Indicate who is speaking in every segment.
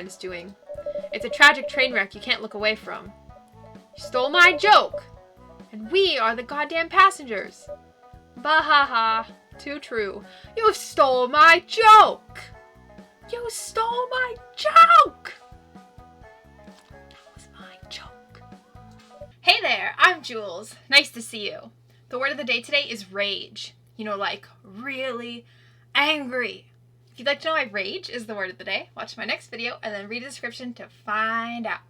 Speaker 1: is doing. It's a tragic train wreck you can't look away from. You stole my joke! And we are the goddamn passengers. Bahaha. Too true. You stole my joke! You stole my joke! That was my joke. Hey there, I'm Jules. Nice to see you. The word of the day today is rage. You know, like really angry. If you'd like to know why rage is the word of the day, watch my next video and then read the description to find out.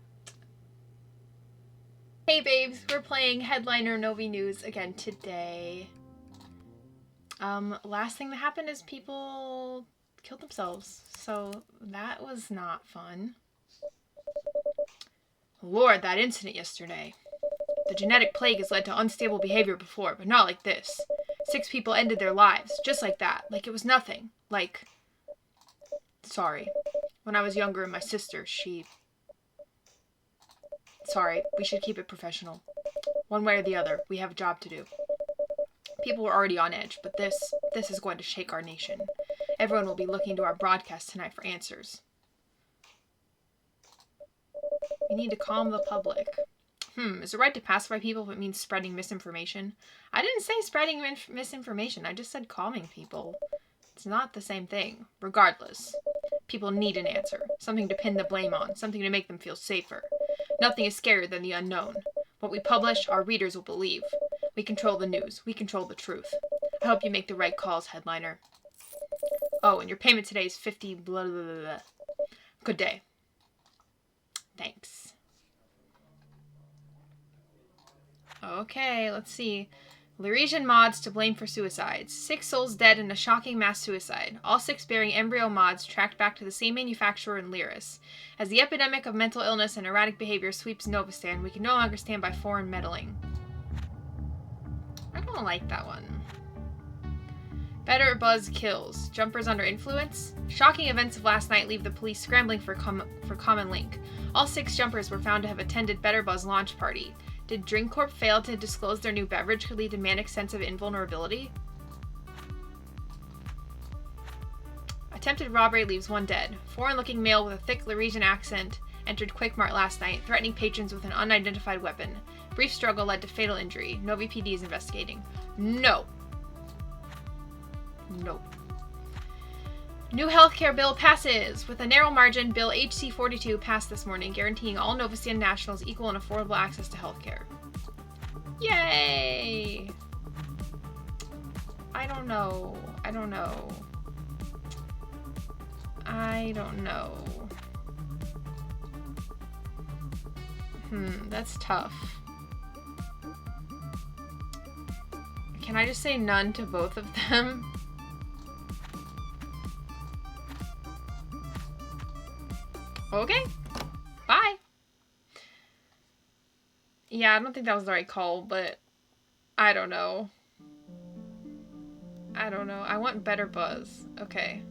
Speaker 1: Hey babes, we're playing Headliner NoviNews again today. Last thing that happened is people killed themselves, so that was not fun. Lord, that incident yesterday. The genetic plague has led to unstable behavior before, but not like this. 6 people ended their lives, just like that, like it was nothing. Like, sorry. When I was younger, my sister, Sorry, we should keep it professional. One way or the other, we have a job to do. People were already on edge, but this is going to shake our nation. Everyone will be looking to our broadcast tonight for answers. We need to calm the public. Is it right to pacify people if it means spreading misinformation? I didn't say spreading misinformation, I just said calming people. It's not the same thing. Regardless, people need an answer. Something to pin the blame on, something to make them feel safer. Nothing is scarier than the unknown. What we publish, our readers will believe. We control the news. We control the truth. I hope you make the right calls, Headliner. Oh, and your payment today is 50 blah blah blah blah. Good day. Thanks. Okay, let's see. Lauresian mods to blame for suicides. 6 souls dead in a shocking mass suicide. All 6 bearing embryo mods tracked back to the same manufacturer in Lyris. As the epidemic of mental illness and erratic behavior sweeps Novistan, we can no longer stand by foreign meddling. I don't like that one. Better buzz kills. Jumpers under influence. Shocking events of last night leave the police scrambling for common link. All 6 jumpers were found to have attended Better Buzz launch party. Did Drink Corp fail to disclose their new beverage could lead to manic sense of invulnerability? Attempted robbery leaves 1 dead. Foreign-looking male with a thick Lauresian accent entered Quickmart last night, threatening patrons with an unidentified weapon. Brief struggle led to fatal injury. Novi PD is investigating. No. Nope. New healthcare bill passes! With a narrow margin, Bill HC 42 passed this morning, guaranteeing all Novistan nationals equal and affordable access to healthcare. Yay! I don't know. That's tough. Can I just say none to both of them? Okay. Bye. Yeah, I don't think that was the right call, but I don't know. I want better buzz. Okay.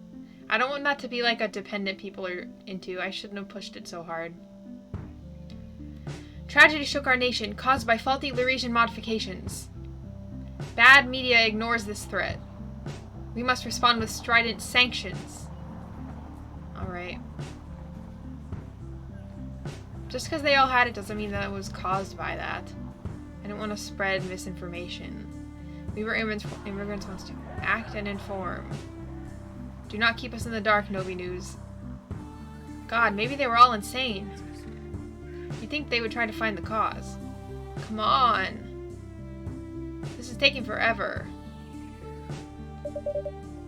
Speaker 1: I don't want that to be like a dependent people are into. I shouldn't have pushed it so hard. Tragedy shook our nation, caused by faulty Lauresian modifications. Bad media ignores this threat. We must respond with strident sanctions. Alright. Just because they all had it doesn't mean that it was caused by that. I don't want to spread misinformation. We were immigrants wants to act and inform. Do not keep us in the dark, NoviNews. God, maybe they were all insane. You'd think they would try to find the cause. Come on. This is taking forever.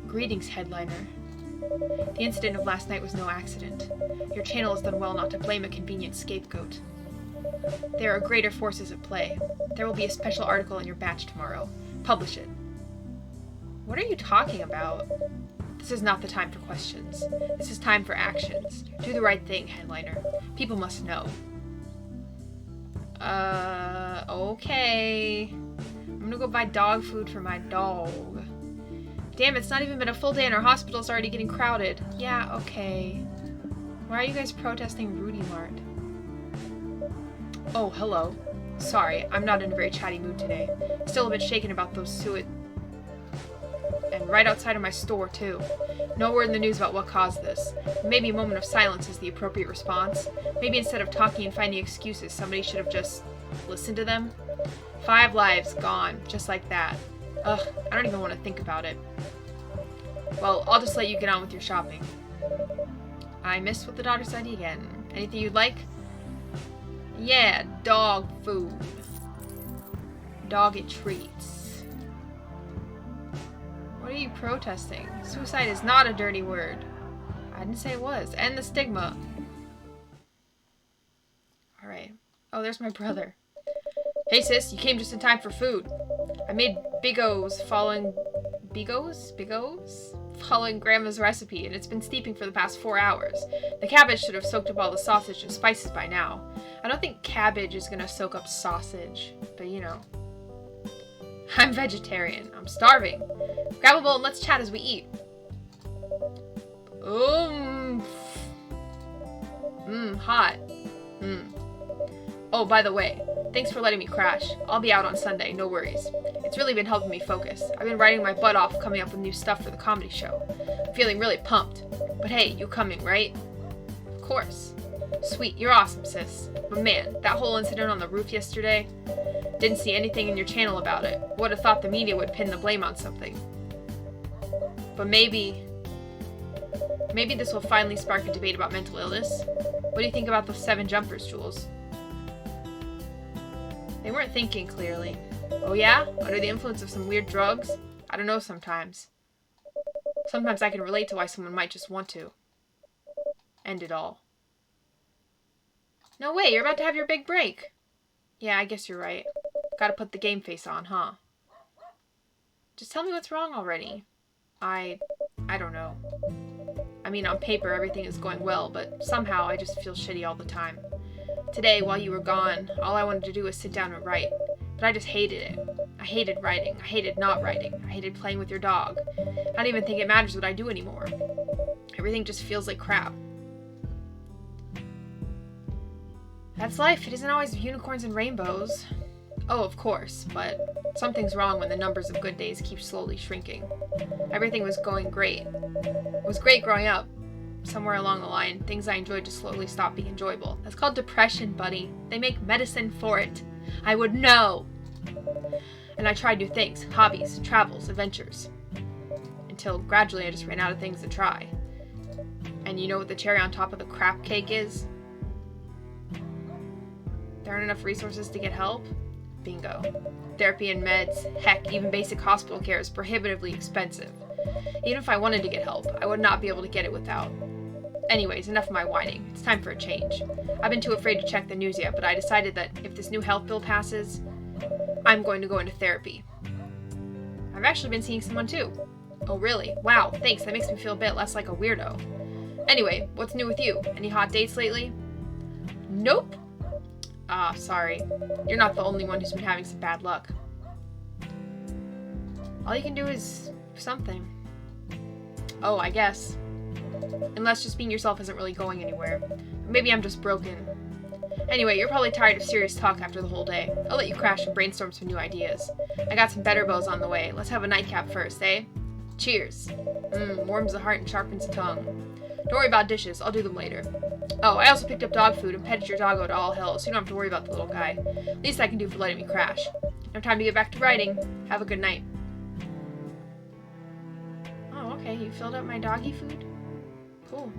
Speaker 1: Greetings, Headliner. The incident of last night was no accident. Your channel has done well not to blame a convenient scapegoat. There are greater forces at play. There will be a special article in your batch tomorrow. Publish it. What are you talking about? This is not the time for questions. This is time for actions. Do the right thing, Headliner. People must know. Okay. I'm gonna go buy dog food for my dog. Damn, it's not even been a full day and our hospital's already getting crowded. Yeah, okay. Why are you guys protesting Rudy Mart? Oh, hello. Sorry, I'm not in a very chatty mood today. Still a bit shaken about those and right outside of my store, too. No word in the news about what caused this. Maybe a moment of silence is the appropriate response. Maybe instead of talking and finding excuses, somebody should have just listened to them. 5 lives gone, just like that. Ugh, I don't even want to think about it. Well, I'll just let you get on with your shopping. I missed what the daughter said again. Anything you'd like? Yeah, dog food. Doggy treats. What are you protesting? Suicide is not a dirty word. I didn't say it was. End the stigma. Alright. Oh, there's my brother. Hey sis, you came just in time for food. I made bigos following... Bigos? Following Grandma's recipe, and it's been steeping for the past 4 hours. The cabbage should have soaked up all the sausage and spices by now. I don't think cabbage is gonna soak up sausage, but you know. I'm vegetarian. I'm starving. Grab a bowl and let's chat as we eat. Hot. Oh, by the way, thanks for letting me crash. I'll be out on Sunday, no worries. It's really been helping me focus. I've been writing my butt off coming up with new stuff for the comedy show. I'm feeling really pumped. But hey, you coming, right? Of course. Sweet, you're awesome, sis. But man, that whole incident on the roof yesterday, didn't see anything in your channel about it. Would have thought the media would pin the blame on something. But maybe this will finally spark a debate about mental illness. What do you think about the 7 jumpers, Jules? They weren't thinking clearly. Oh yeah? Under the influence of some weird drugs? I don't know sometimes. Sometimes I can relate to why someone might just want to end it all. No way, you're about to have your big break. Yeah, I guess you're right. Gotta put the game face on, huh? Just tell me what's wrong already. I don't know. I mean, on paper, everything is going well, but somehow I just feel shitty all the time. Today, while you were gone, all I wanted to do was sit down and write. But I just hated it. I hated writing. I hated not writing. I hated playing with your dog. I don't even think it matters what I do anymore. Everything just feels like crap. That's life. It isn't always unicorns and rainbows. Oh, of course, but something's wrong when the numbers of good days keep slowly shrinking. Everything was going great. It was great growing up. Somewhere along the line, things I enjoyed just slowly stopped being enjoyable. That's called depression, buddy. They make medicine for it. I would know. And I tried new things, hobbies, travels, adventures. Until gradually I just ran out of things to try. And you know what the cherry on top of the crap cake is? There aren't enough resources to get help? Bingo. Therapy and meds, heck, even basic hospital care is prohibitively expensive. Even if I wanted to get help, I would not be able to get it without. Anyways, enough of my whining. It's time for a change. I've been too afraid to check the news yet, but I decided that if this new health bill passes, I'm going to go into therapy. I've actually been seeing someone too. Oh really? Wow, thanks, that makes me feel a bit less like a weirdo. Anyway, what's new with you? Any hot dates lately? Nope. Ah, sorry. You're not the only one who's been having some bad luck. All you can do is something. Oh, I guess. Unless just being yourself isn't really going anywhere. Maybe I'm just broken. Anyway, you're probably tired of serious talk after the whole day. I'll let you crash and brainstorm some new ideas. I got some better bows on the way. Let's have a nightcap first, eh? Cheers. Warms the heart and sharpens the tongue. Don't worry about dishes. I'll do them later. Oh, I also picked up dog food and petted your doggo to all hell, so you don't have to worry about the little guy. Least I can do for letting me crash. No time to get back to writing. Have a good night. Oh, okay. You filled up my doggy food? Cool.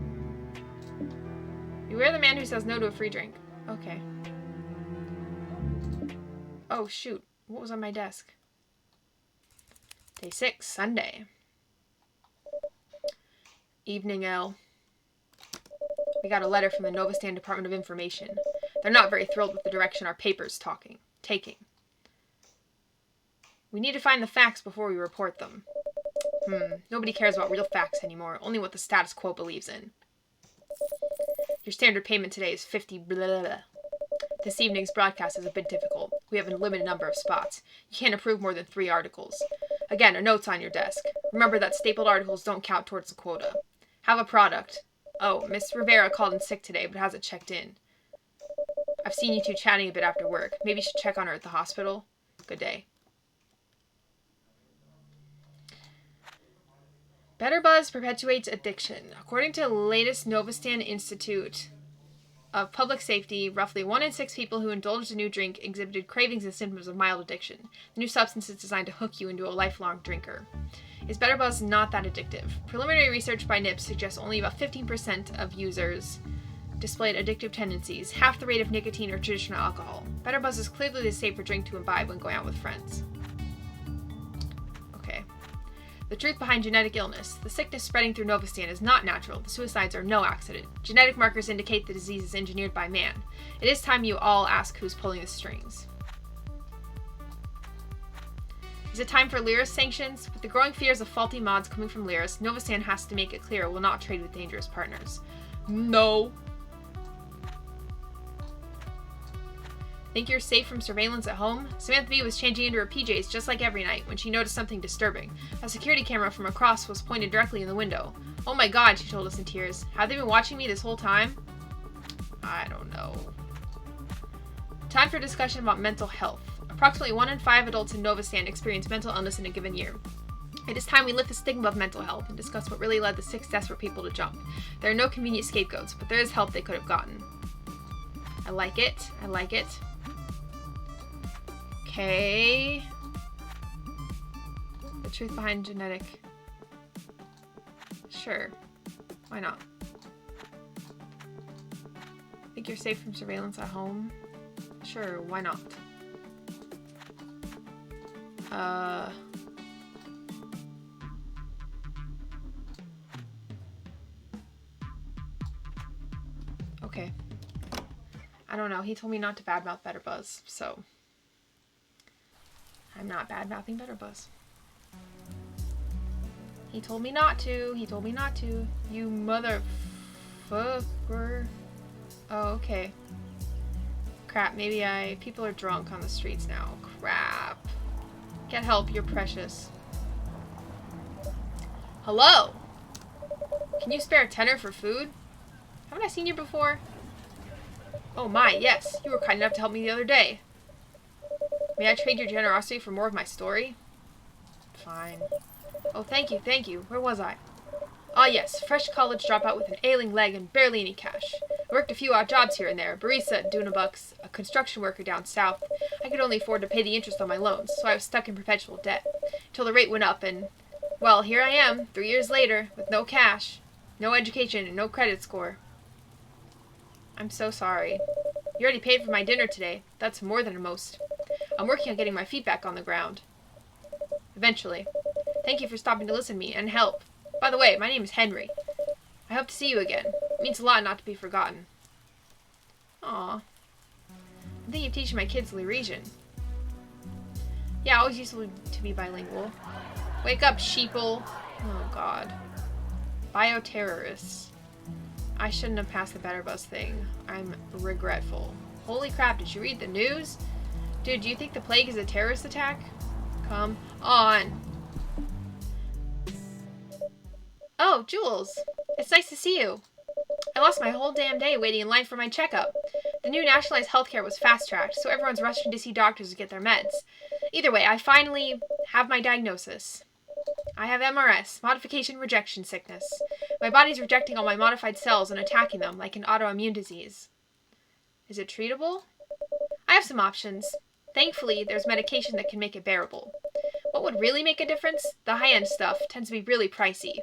Speaker 1: Beware the man who says no to a free drink. Okay. Oh, shoot. What was on my desk? Day 6, Sunday. Evening, L. We got a letter from the Novastan Department of Information. They're not very thrilled with the direction our paper's taking. We need to find the facts before we report them. Nobody cares about real facts anymore, only what the status quo believes in. Your standard payment today is 50 blah, blah, blah. This evening's broadcast is a bit difficult. We have a limited number of spots. You can't approve more than 3 articles. Again, a note's on your desk. Remember that stapled articles don't count towards the quota. Have a product. Oh, Miss Rivera called in sick today, but hasn't checked in. I've seen you two chatting a bit after work. Maybe you should check on her at the hospital. Good day. Better buzz perpetuates addiction. According to the latest Novastan Institute of Public Safety, roughly 1 in 6 people who indulged a new drink exhibited cravings and symptoms of mild addiction. The new substance is designed to hook you into a lifelong drinker. Is Better Buzz not that addictive? Preliminary research by NIPS suggests only about 15% of users displayed addictive tendencies, half the rate of nicotine or traditional alcohol. Better Buzz is clearly the safer drink to imbibe when going out with friends. Okay. The truth behind genetic illness. The sickness spreading through Novastan is not natural. The suicides are no accident. Genetic markers indicate the disease is engineered by man. It is time you all ask who's pulling the strings. Is it time for Lyris sanctions? With the growing fears of faulty mods coming from Lyris, Novastan has to make it clear it will not trade with dangerous partners. No. Think you're safe from surveillance at home? Samantha Bee was changing into her PJs just like every night when she noticed something disturbing. A security camera from across was pointed directly in the window. Oh my god, she told us in tears. Have they been watching me this whole time? I don't know. Time for discussion about mental health. Approximately 1 in 5 adults in Novastan experience mental illness in a given year. It is time we lift the stigma of mental health and discuss what really led the 6 desperate people to jump. There are no convenient scapegoats, but there is help they could have gotten. I like it. I like it. Okay. The truth behind genetic. Sure. Why not? Think you're safe from surveillance at home? Sure, why not? Okay. I don't know. He told me not to badmouth Better Buzz, so I'm not badmouthing Better Buzz. He told me not to. He told me not to. You motherfucker. Oh, okay. Crap, maybe people are drunk on the streets now. Crap. Get help, you're precious. Hello? Can you spare a tenner for food? Haven't I seen you before? Oh my, yes. You were kind enough to help me the other day. May I trade your generosity for more of my story? Fine. Oh, thank you, thank you. Where was I? Ah, yes. Fresh college dropout with an ailing leg and barely any cash. I worked a few odd jobs here and there. Barista at Dunabucks, a construction worker down south. I could only afford to pay the interest on my loans, so I was stuck in perpetual debt. Till the rate went up and, well, here I am, 3 years later, with no cash, no education, and no credit score. I'm so sorry. You already paid for my dinner today. That's more than most. I'm working on getting my feet back on the ground. Eventually. Thank you for stopping to listen to me and help. By the way, my name is Henry. I hope to see you again. It means a lot not to be forgotten. Aw. I'm thinking of teaching my kids Lyresian. Yeah, always useful to be bilingual. Wake up, sheeple. Oh, God. Bioterrorists. I shouldn't have passed the Better Buzz thing. I'm regretful. Holy crap, did you read the news? Dude, do you think the plague is a terrorist attack? Come on. Oh, Jules. It's nice to see you. I lost my whole damn day waiting in line for my checkup. The new nationalized healthcare was fast-tracked, so everyone's rushing to see doctors to get their meds. Either way, I finally have my diagnosis. I have MRS, modification rejection sickness. My body's rejecting all my modified cells and attacking them like an autoimmune disease. Is it treatable? I have some options. Thankfully, there's medication that can make it bearable. What would really make a difference? The high-end stuff tends to be really pricey.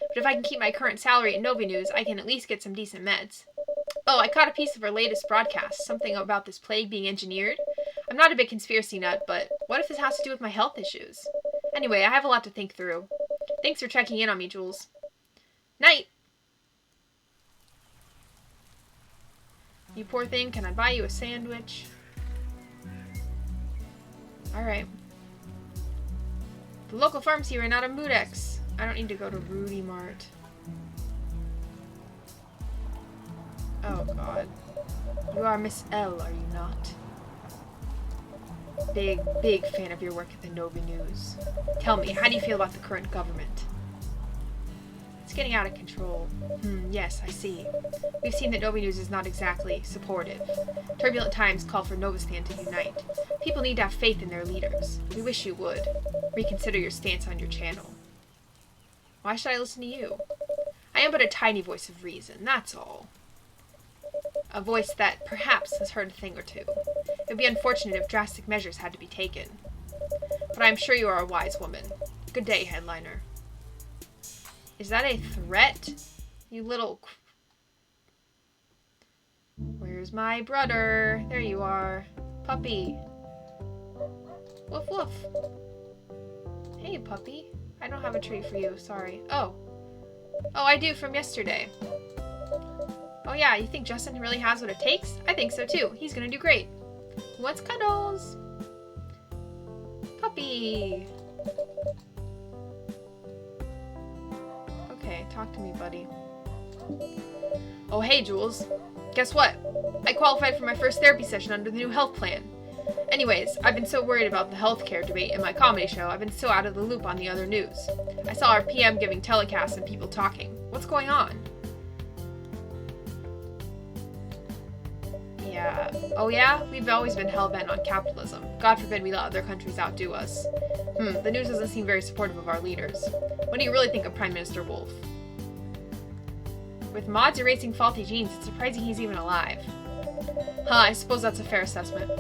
Speaker 1: But if I can keep my current salary at NoviNews, I can at least get some decent meds. Oh, I caught a piece of our latest broadcast, something about this plague being engineered. I'm not a big conspiracy nut, but what if this has to do with my health issues? Anyway, I have a lot to think through. Thanks for checking in on me, Jules. Night! You poor thing, can I buy you a sandwich? Alright. The local pharmacy ran out of Moodex. I don't need to go to Rudy Mart. Oh, God. You are Miss L, are you not? Big fan of your work at the NoviNews. Tell me, how do you feel about the current government? It's getting out of control. Yes, I see. We've seen that NoviNews is not exactly supportive. Turbulent times call for Novastan to unite. People need to have faith in their leaders. We wish you would. Reconsider your stance on your channel. Why should I listen to you? I am but a tiny voice of reason, that's all. A voice that perhaps has heard a thing or two. It would be unfortunate if drastic measures had to be taken. But I am sure you are a wise woman. Good day, headliner. Is that a threat? You little... Where's my brother? There you are. Puppy. Woof woof. Hey, puppy. I don't have a treat for you, sorry. Oh. Oh, I do, from yesterday. Oh yeah, you think Justin really has what it takes? I think so too. He's gonna do great. Who wants cuddles? Puppy. Okay, talk to me, buddy. Oh, hey, Jules. Guess what? I qualified for my first therapy session under the new health plan. Anyways, I've been so worried about the healthcare debate in my comedy show, I've been so out of the loop on the other news. I saw our PM giving telecasts and people talking. What's going on? Yeah. Oh yeah? We've always been hell-bent on capitalism. God forbid we let other countries outdo us. The news doesn't seem very supportive of our leaders. What do you really think of Prime Minister Wolf? With mods erasing faulty genes, it's surprising he's even alive. Huh, I suppose that's a fair assessment.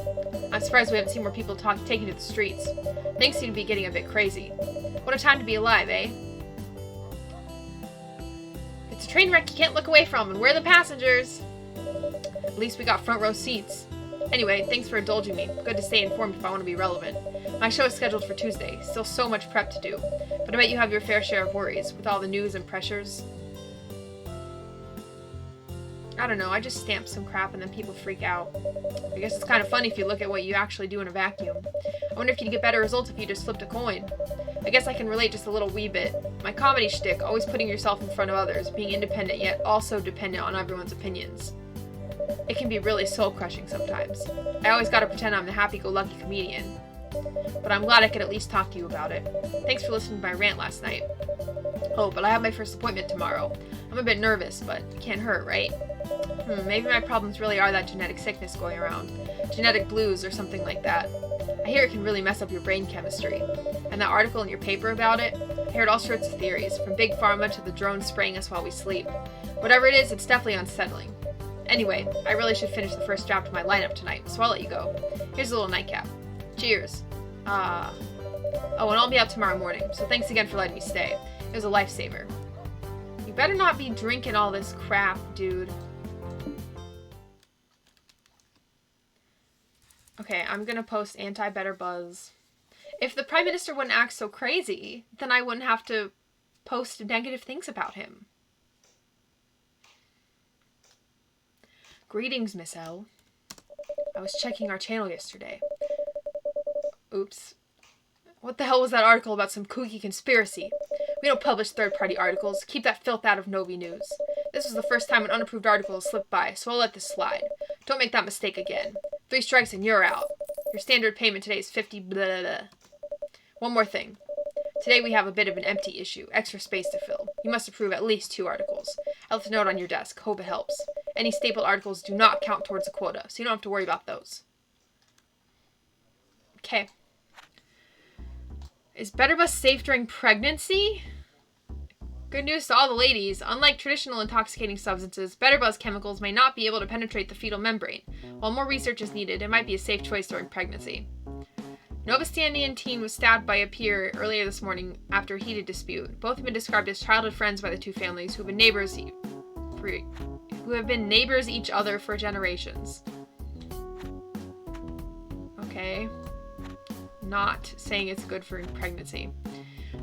Speaker 1: I'm surprised we haven't seen more people taking to the streets. Things seem to be getting a bit crazy. What a time to be alive, eh? It's a train wreck you can't look away from, and we're the passengers! At least we got front row seats. Anyway, thanks for indulging me. Good to stay informed if I want to be relevant. My show is scheduled for Tuesday. Still so much prep to do. But I bet you have your fair share of worries, with all the news and pressures. I don't know, I just stamp some crap and then people freak out. I guess it's kind of funny if you look at what you actually do in a vacuum. I wonder if you'd get better results if you just flipped a coin. I guess I can relate just a little wee bit. My comedy shtick, always putting yourself in front of others, being independent yet also dependent on everyone's opinions. It can be really soul-crushing sometimes. I always gotta pretend I'm the happy-go-lucky comedian. But I'm glad I could at least talk to you about it. Thanks for listening to my rant last night. Oh, but I have my first appointment tomorrow. I'm a bit nervous, but it can't hurt, right? Maybe my problems really are that genetic sickness going around. Genetic blues or something like that. I hear it can really mess up your brain chemistry. And that article in your paper about it, I heard all sorts of theories, from big pharma to the drones spraying us while we sleep. Whatever it is, it's definitely unsettling. Anyway, I really should finish the first draft of my lineup tonight, so I'll let you go. Here's a little nightcap. Cheers. Oh, and I'll be up tomorrow morning, so thanks again for letting me stay. It was a lifesaver. You better not be drinking all this crap, dude. Okay, I'm gonna post anti-better buzz. If the Prime Minister wouldn't act so crazy, then I wouldn't have to post negative things about him. Greetings, Miss L. I was checking our channel yesterday. Oops. What the hell was that article about some kooky conspiracy? We don't publish third-party articles. Keep that filth out of NoviNews. This was the first time an unapproved article has slipped by, so I'll let this slide. Don't make that mistake again. 3 strikes and you're out. Your standard payment today is 50 blah blah blah. One more thing. Today we have a bit of an empty issue, extra space to fill. You must approve at least 2 articles. I left a note on your desk. Hope it helps. Any stapled articles do not count towards the quota, so you don't have to worry about those. Okay. Is Better Bus safe during pregnancy? Good news to all the ladies. Unlike traditional intoxicating substances, Better Buzz chemicals may not be able to penetrate the fetal membrane. While more research is needed, it might be a safe choice during pregnancy. Novostandian teen was stabbed by a peer earlier this morning after a heated dispute. Both have been described as childhood friends by the two families who have been neighbors each other for generations. Okay. Not saying it's good for pregnancy.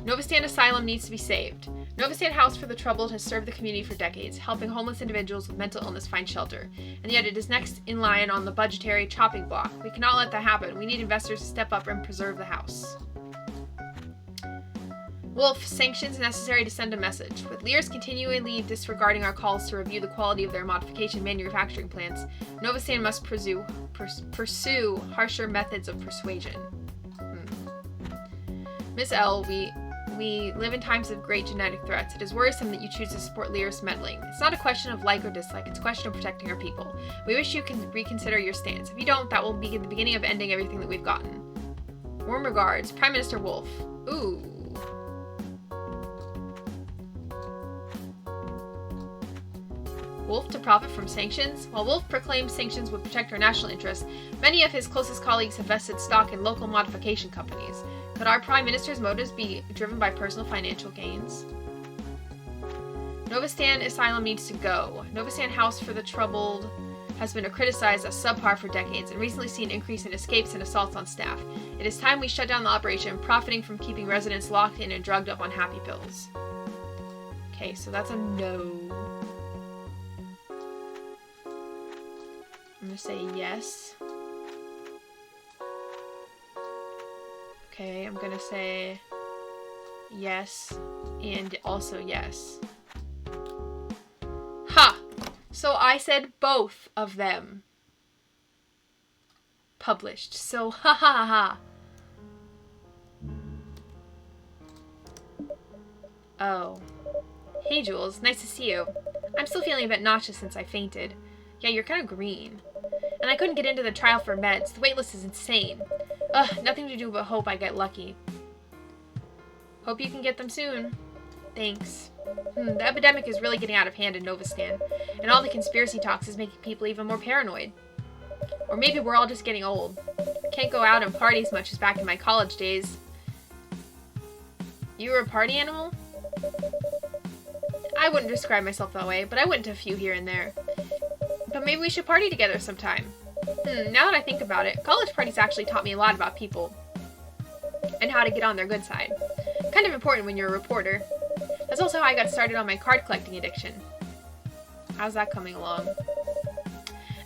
Speaker 1: Novostand Asylum needs to be saved. Novostand House for the Troubled has served the community for decades, helping homeless individuals with mental illness find shelter. And yet it is next in line on the budgetary chopping block. We cannot let that happen. We need investors to step up and preserve the house. Wolf, sanctions necessary to send a message. With Lears continually disregarding our calls to review the quality of their modification manufacturing plants, Novostand must pursue harsher methods of persuasion. Miss L, we live in times of great genetic threats. It is worrisome that you choose to support Lear's meddling. It's not a question of like or dislike, it's a question of protecting our people. We wish you can reconsider your stance. If you don't, that will be the beginning of ending everything that we've gotten. Warm regards, Prime Minister Wolf. Ooh. Wolf to profit from sanctions? While Wolf proclaimed sanctions would protect our national interests, many of his closest colleagues have vested stock in local modification companies. Could our Prime Minister's motives be driven by personal financial gains? Novistan Asylum needs to go. Novistan House for the Troubled has been criticized as subpar for decades and recently seen an increase in escapes and assaults on staff. It is time we shut down the operation, profiting from keeping residents locked in and drugged up on happy pills. Okay, so that's a no. I'm gonna say yes. Okay, I'm gonna say yes and also yes. Ha! So I said both of them. Published. So ha ha ha. Oh. Hey Jules, nice to see you. I'm still feeling a bit nauseous since I fainted. Yeah, you're kind of green. And I couldn't get into the trial for meds. The waitlist is insane. Ugh, nothing to do but hope I get lucky. Hope you can get them soon. Thanks. The epidemic is really getting out of hand in Novistan, and all the conspiracy talks is making people even more paranoid. Or maybe we're all just getting old. Can't go out and party as much as back in my college days. You were a party animal? I wouldn't describe myself that way, but I went to a few here and there. But maybe we should party together sometime. Now that I think about it, college parties actually taught me a lot about people and how to get on their good side. Kind of important when you're a reporter. That's also how I got started on my card collecting addiction. How's that coming along?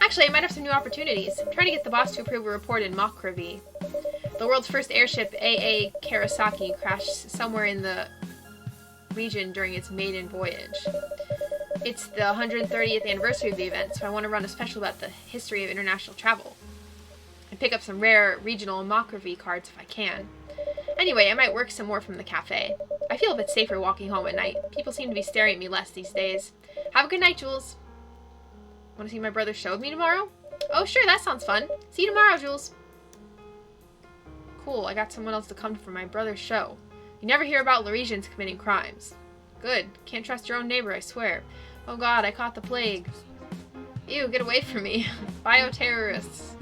Speaker 1: Actually, I might have some new opportunities. I'm trying to get the boss to approve a report in Mokrivi. The world's first airship, AA Karasaki, crashed somewhere in the region during its maiden voyage. It's the 130th anniversary of the event, so I want to run a special about the history of international travel. And pick up some rare regional Mokrivi cards if I can. Anyway, I might work some more from the cafe. I feel a bit safer walking home at night. People seem to be staring at me less these days. Have a good night, Jules. Want to see my brother's show with me tomorrow? Oh, sure, that sounds fun. See you tomorrow, Jules. Cool, I got someone else to come for my brother's show. You never hear about Laresians committing crimes. Good. Can't trust your own neighbor, I swear. Oh god, I caught the plague. Ew, get away from me. Bioterrorists.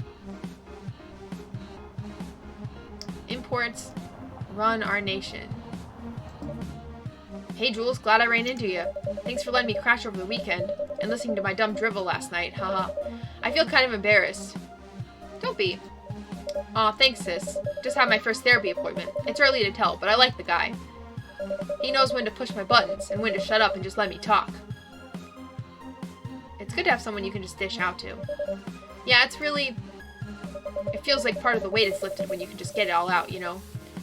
Speaker 1: Imports run our nation. Hey Jules, glad I ran into you. Thanks for letting me crash over the weekend and listening to my dumb drivel last night, haha. I feel kind of embarrassed. Don't be. Aw, thanks sis. Just had my first therapy appointment. It's early to tell, but I like the guy. He knows when to push my buttons and when to shut up and just let me talk. It's good to have someone you can just dish out to. Yeah, it feels like part of the weight is lifted when you can just get it all out, you know?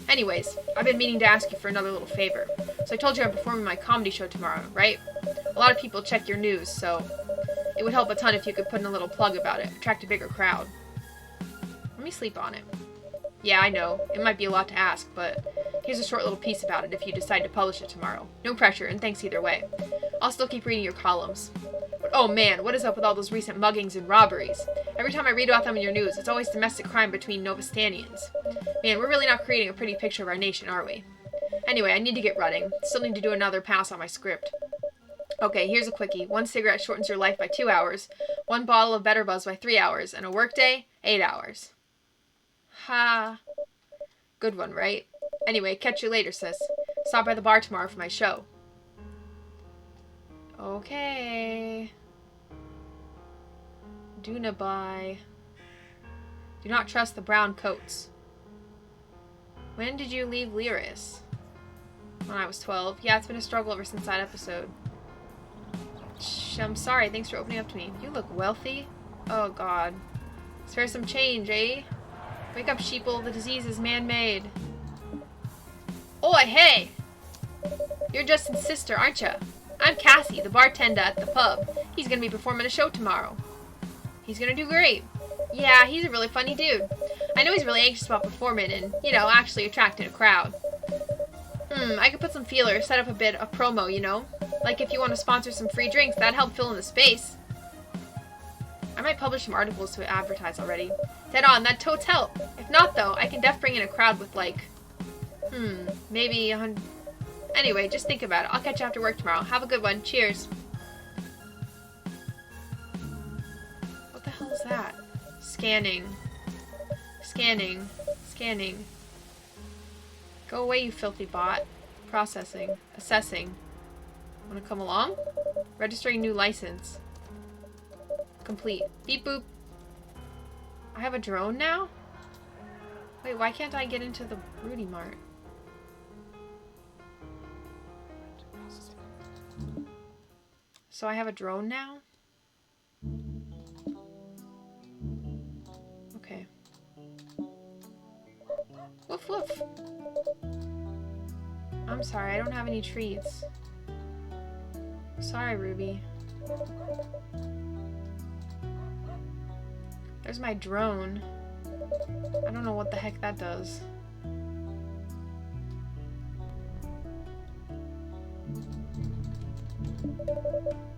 Speaker 1: Anyways, I've been meaning to ask you for another little favor. So I told you I'm performing my comedy show tomorrow, right? A lot of people check your news, so it would help a ton if you could put in a little plug about it, attract a bigger crowd. Let me sleep on it. Yeah, I know, it might be a lot to ask, but here's a short little piece about it if you decide to publish it tomorrow. No pressure, and thanks either way. I'll still keep reading your columns. But oh man, what is up with all those recent muggings and robberies? Every time I read about them in your news, it's always domestic crime between Novistanians. Man, we're really not creating a pretty picture of our nation, are we? Anyway, I need to get running. Still need to do another pass on my script. Okay, here's a quickie. 1 cigarette shortens your life by 2 hours, 1 bottle of Better Buzz by 3 hours, and a workday, 8 hours. Ha. Good one, right? Anyway, catch you later, sis. Stop by the bar tomorrow for my show. Okay. Dunabai. Do not trust the brown coats. When did you leave Lyris? When I was 12. Yeah, it's been a struggle ever since that episode. Shh, I'm sorry. Thanks for opening up to me. You look wealthy. Oh, God. Spare some change, eh? Wake up, sheeple. The disease is man-made. Oi, hey! You're Justin's sister, aren't ya? I'm Cassie, the bartender at the pub. He's gonna be performing a show tomorrow. He's gonna do great. Yeah, he's a really funny dude. I know he's really anxious about performing and, you know, actually attracting a crowd. I could put some feelers, set up a bit of promo, you know? Like if you want to sponsor some free drinks, that'd help fill in the space. I might publish some articles to advertise already. Dead on, that totes help. If not, though, I can def bring in a crowd with, like, maybe 100... Anyway, just think about it. I'll catch you after work tomorrow. Have a good one. Cheers. the hell is that? Scanning. Scanning. Scanning. Go away, you filthy bot. Processing. Assessing. Wanna come along? Registering new license. Complete. Beep boop. I have a drone now? Wait, why can't I get into the Rudy Mart? So I have a drone now? Okay. Woof woof. I'm sorry, I don't have any treats. Sorry, Ruby. There's my drone. I don't know what the heck that does.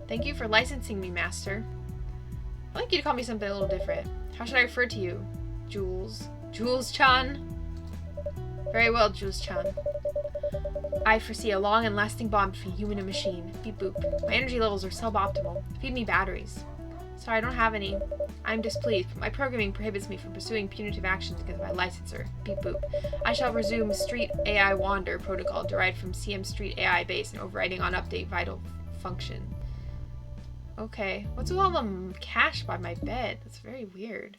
Speaker 1: Thank you for licensing me, Master. I'd like you to call me something a little different. How should I refer to you? Jules. Jules-chan? Very well, Jules-chan. I foresee a long and lasting bond between human and machine. Beep boop. My energy levels are suboptimal. Feed me batteries. Sorry, I don't have any. I'm displeased, but my programming prohibits me from pursuing punitive actions against my licensor. Beep boop. I shall resume Street AI Wander protocol derived from CM Street AI base and overriding on update vital function. Okay. What's with all the cash by my bed? That's very weird.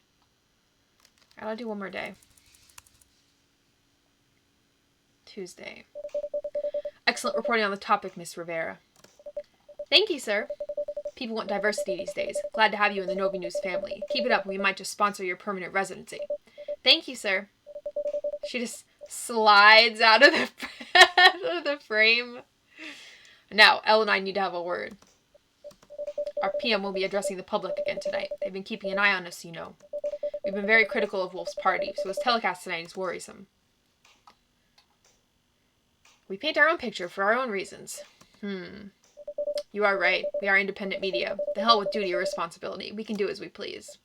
Speaker 1: Alright, I'll do one more day. Tuesday. Excellent reporting on the topic, Miss Rivera. Thank you, sir. People want diversity these days. Glad to have you in the NoviNews family. Keep it up, we might just sponsor your permanent residency. Thank you, sir. She just slides out of the frame. Now, Elle and I need to have a word. Our PM will be addressing the public again tonight. They've been keeping an eye on us, you know. We've been very critical of Wolf's party, so his telecast tonight is worrisome. We paint our own picture for our own reasons. You are right. We are independent media. The hell with duty or responsibility. We can do as we please.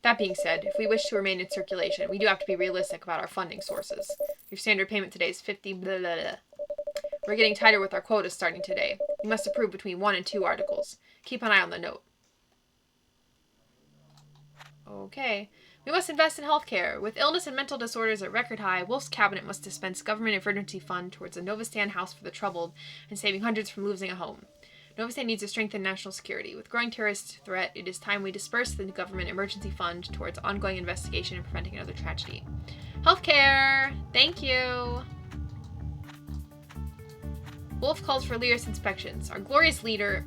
Speaker 1: That being said, if we wish to remain in circulation, we do have to be realistic about our funding sources. Your standard payment today is 50 blah blah blah. We're getting tighter with our quotas starting today. You must approve between 1 and 2 articles. Keep an eye on the note. Okay. We must invest in healthcare. With illness and mental disorders at record high, Wolf's cabinet must dispense government emergency fund towards a Novistan house for the troubled and saving hundreds from losing a home. Novistan needs to strengthen national security. With growing terrorist threat, it is time we disperse the government emergency fund towards ongoing investigation and preventing another tragedy. Healthcare! Thank you! Wolf calls for Lyra's inspections. Our glorious leader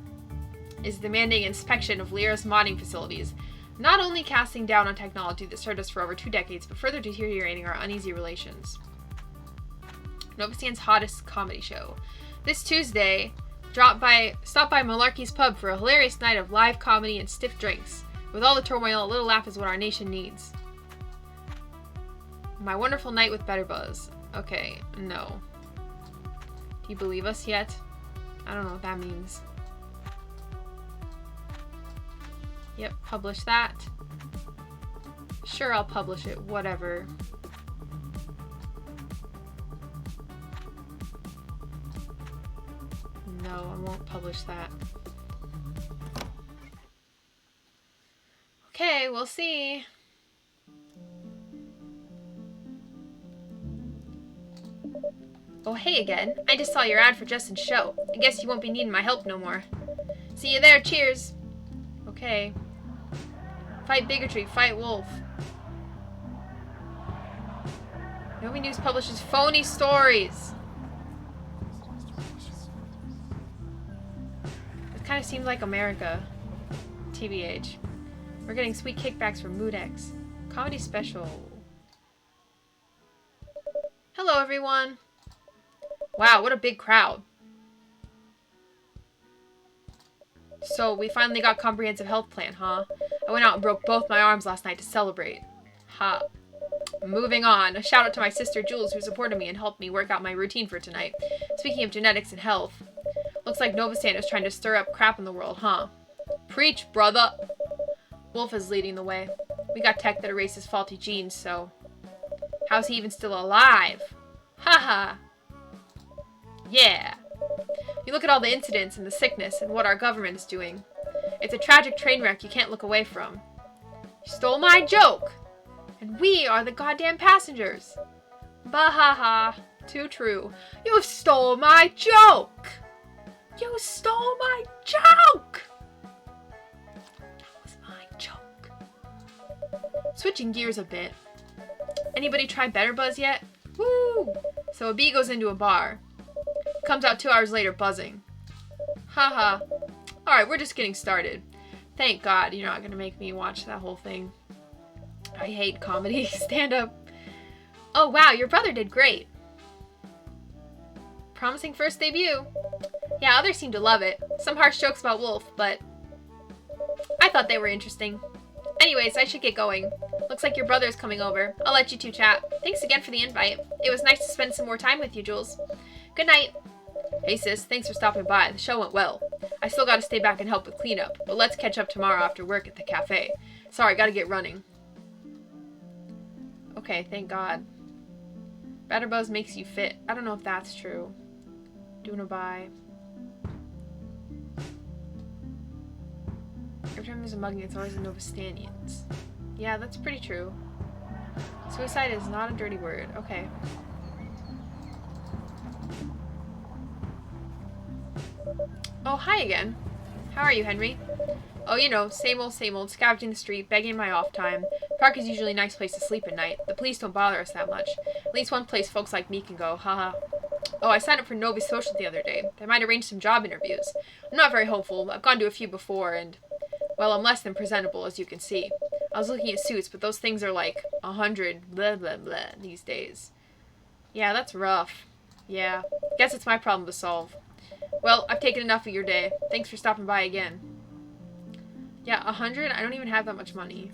Speaker 1: is demanding inspection of Lyra's modding facilities, not only casting down on technology that served us for over 2 decades, but further deteriorating our uneasy relations. Novistan's hottest comedy show. This Tuesday, stop by Malarkey's Pub for a hilarious night of live comedy and stiff drinks. With all the turmoil, a little laugh is what our nation needs. My wonderful night with Better Buzz. Okay, no. Do you believe us yet? I don't know what that means. Yep, publish that. Sure, I'll publish it. Whatever. No, I won't publish that. Okay, we'll see. Oh, hey again. I just saw your ad for Justin's show. I guess you won't be needing my help no more. See you there, cheers. Okay. Fight bigotry, fight Wolf. NoviNews publishes phony stories. It kind of seems like America. TBH. We're getting sweet kickbacks from Moodex. Comedy special. Hello, everyone. Wow, what a big crowd. So, we finally got comprehensive health plan, huh? I went out and broke both my arms last night to celebrate. Ha. Moving on. A shout out to my sister Jules who supported me and helped me work out my routine for tonight. Speaking of genetics and health, looks like Novistan is trying to stir up crap in the world, huh? Preach, brother! Wolf is leading the way. We got tech that erases faulty genes, so... How's he even still alive? Haha! Yeah! You look at all the incidents and the sickness and what our government is doing. It's a tragic train wreck you can't look away from. You stole my joke. And we are the goddamn passengers. Bah-ha-ha. Too true. You stole my joke. You stole my joke. That was my joke. Switching gears a bit. Anybody try Better Buzz yet? Woo! So a bee goes into a bar. Comes out 2 hours later buzzing. Haha. Alright, we're just getting started. Thank God you're not gonna make me watch that whole thing. I hate comedy. Stand up. Oh wow, your brother did great. Promising first debut. Yeah, others seem to love it. Some harsh jokes about Wolf, but I thought they were interesting. Anyways, I should get going. Looks like your brother's coming over. I'll let you two chat. Thanks again for the invite. It was nice to spend some more time with you, Jules. Good night. Hey sis, thanks for stopping by. The show went well. I still gotta stay back and help with cleanup, but let's catch up tomorrow after work at the cafe. Sorry, gotta get running. Okay, thank God. Better Buzz makes you fit. I don't know if that's true. Doing a bye. Every time there's a mugging, it's always a Novastanians. Yeah, that's pretty true. Suicide is not a dirty word. Okay. Oh, hi again. How are you, Henry? Oh, you know, same old, scavenging the street, begging my off time. Park is usually a nice place to sleep at night. The police don't bother us that much. At least one place folks like me can go, haha. Oh, I signed up for Novi Social the other day. They might arrange some job interviews. I'm not very hopeful. I've gone to a few before, and, well, I'm less than presentable, as you can see. I was looking at suits, but those things are like 100 blah blah blah these days. Yeah, that's rough. Yeah, guess it's my problem to solve. Well, I've taken enough of your day. Thanks for stopping by again. Yeah, 100? I don't even have that much money.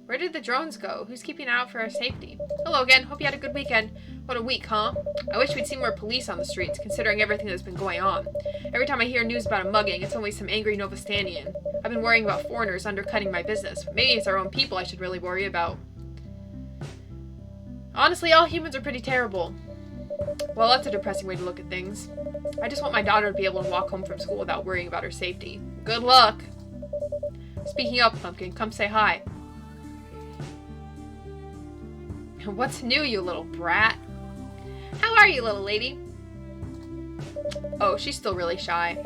Speaker 1: Where did the drones go? Who's keeping an eye out for our safety? Hello again. Hope you had a good weekend. What a week, huh? I wish we'd see more police on the streets, considering everything that's been going on. Every time I hear news about a mugging, it's always some angry Novastanian. I've been worrying about foreigners undercutting my business. Maybe it's our own people I should really worry about. Honestly, all humans are pretty terrible. Well, that's a depressing way to look at things. I just want my daughter to be able to walk home from school without worrying about her safety. Good luck! Speaking of, Pumpkin, come say hi. What's new, you little brat? How are you, little lady? Oh, she's still really shy.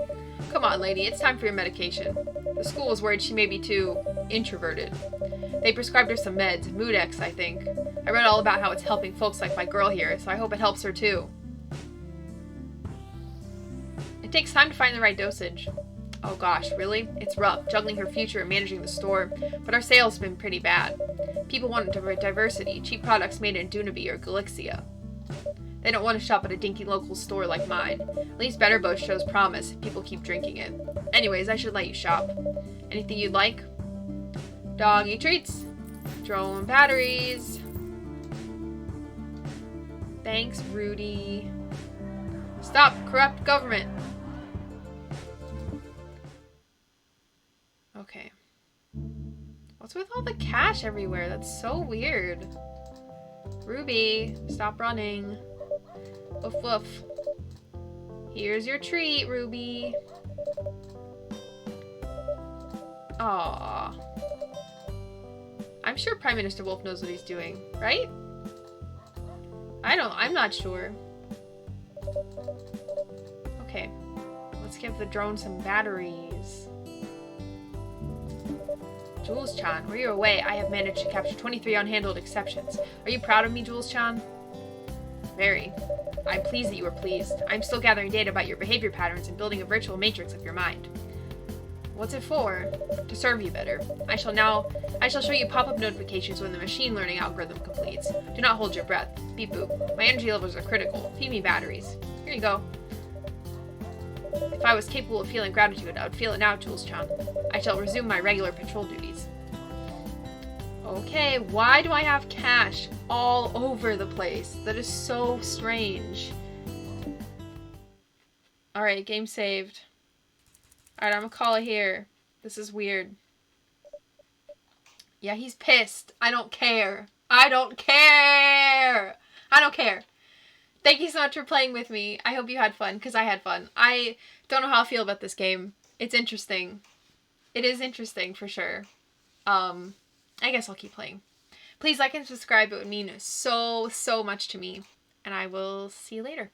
Speaker 1: Come on, lady, it's time for your medication. The school was worried she may be too introverted. They prescribed her some meds, Moodex, I think. I read all about how it's helping folks like my girl here, so I hope it helps her too. It takes time to find the right dosage. Oh gosh, really? It's rough, juggling her future and managing the store, but our sales have been pretty bad. People want diversity, cheap products made in Dunaby or Galixia. They don't want to shop at a dinky local store like mine. At least Better Buzz shows promise if people keep drinking it. Anyways, I should let you shop. Anything you'd like? Doggy treats. Drone batteries. Thanks, Rudy. Stop, corrupt government. Okay. What's with all the cash everywhere? That's so weird. Ruby, stop running. Woof woof. Here's your treat, Ruby. Aww. I'm sure Prime Minister Wolf knows what he's doing, right? I'm not sure. Okay. Let's give the drone some batteries. Jules-chan, while you're away, I have managed to capture 23 unhandled exceptions. Are you proud of me, Jules-chan? Very. I'm pleased that you are pleased. I'm still gathering data about your behavior patterns and building a virtual matrix of your mind. What's it for? To serve you better. I shall show you pop-up notifications when the machine learning algorithm completes. Do not hold your breath. Beep boop. My energy levels are critical. Feed me batteries. Here you go. If I was capable of feeling gratitude, I would feel it now, Jules-chan. I shall resume my regular patrol duties. Okay, why do I have cash all over the place? That is so strange. Alright, game saved. Alright, I'm gonna call it here. This is weird. Yeah, he's pissed. I don't care. I don't care! I don't care. Thank you so much for playing with me. I hope you had fun, because I had fun. I don't know how I feel about this game. It's interesting. It is interesting for sure. I guess I'll keep playing. Please like and subscribe. It would mean so much to me. And I will see you later.